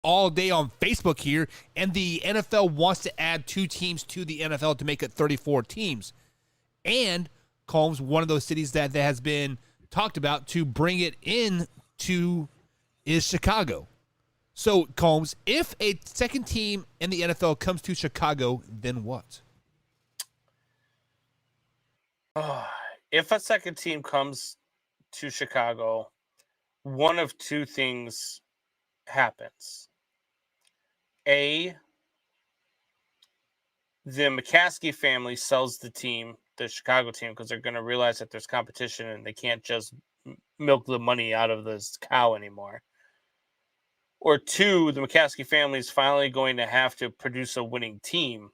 all day on Facebook here, and the NFL wants to add 2 teams to the NFL to make it 34 teams. And Combs, one of those cities that has been talked about to bring it in to is Chicago. So, Combs, if a second team in the NFL comes to Chicago, then what? If a second team comes to Chicago, one of two things happens. A, the McCaskey family sells the team, the Chicago team, because they're going to realize that there's competition and they can't just milk the money out of this cow anymore. Or two, the McCaskey family is finally going to have to produce a winning team,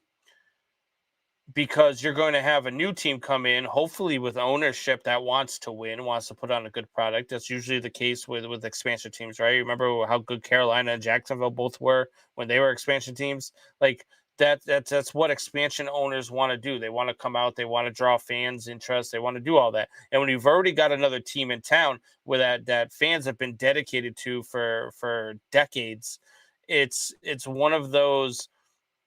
because you're going to have a new team come in, hopefully with ownership that wants to win, wants to put on a good product. That's usually the case with expansion teams, right? Remember how good Carolina and Jacksonville both were when they were expansion teams? Like that's what expansion owners want to do. They want to come out, they want to draw fans' interest, they want to do all that. And when you've already got another team in town where that fans have been dedicated to for decades, it's one of those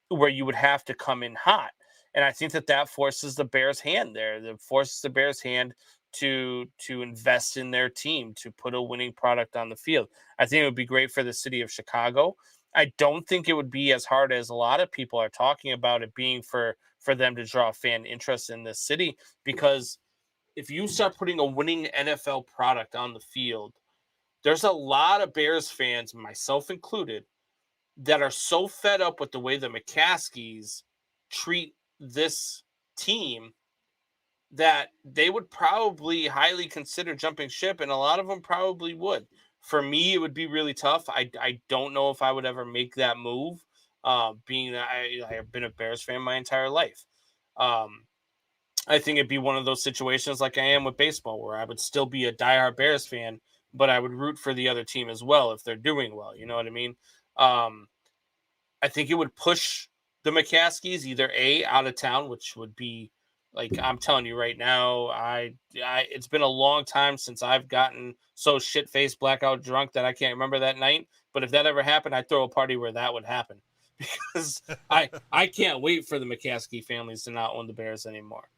where you would have to come in hot. And I think that forces the Bears' hand there. It forces the Bears' hand to invest in their team, to put a winning product on the field. I think it would be great for the city of Chicago. I don't think it would be as hard as a lot of people are talking about it being for them to draw fan interest in this city, because if you start putting a winning NFL product on the field, there's a lot of Bears fans, myself included, that are so fed up with the way the McCaskies treat this team that they would probably highly consider jumping ship, and a lot of them probably would. For me, it would be really tough. I don't know if I would ever make that move, being that I have been a Bears fan my entire life. I think it'd be one of those situations like I am with baseball, where I would still be a diehard Bears fan, but I would root for the other team as well if they're doing well. You know what I mean? I think it would push the McCaskies either A, out of town, which would be like, I'm telling you right now, I it's been a long time since I've gotten so shit faced, blackout drunk that I can't remember that night. But if that ever happened, I'd throw a party where that would happen, because I can't wait for the McCaskey families to not own the Bears anymore.